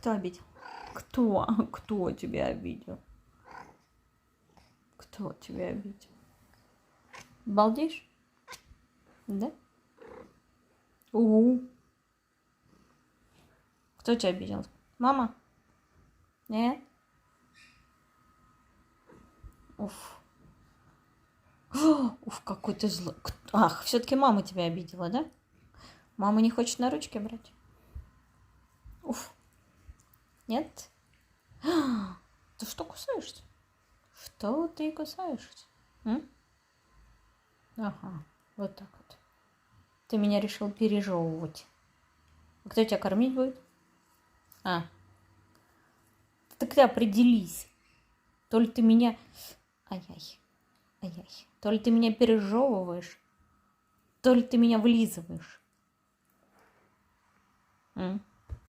Кто обидел? Кто? Кто тебя обидел? Кто тебя обидел? Балдеешь? Да? Угу. Кто тебя обидел? Мама? Нет? Уф. Уф, какой ты злой. Ах, все-таки мама тебя обидела, да? Мама не хочет на ручки брать? Уф. Нет? Ты что кусаешься? Что ты кусаешься? М? Ага, вот так вот. Ты меня решил пережевывать. А кто тебя кормить будет? А. Так ты определись. То ли ты меня... Ай-яй. Ай-яй. То ли ты меня пережевываешь, то ли ты меня вылизываешь.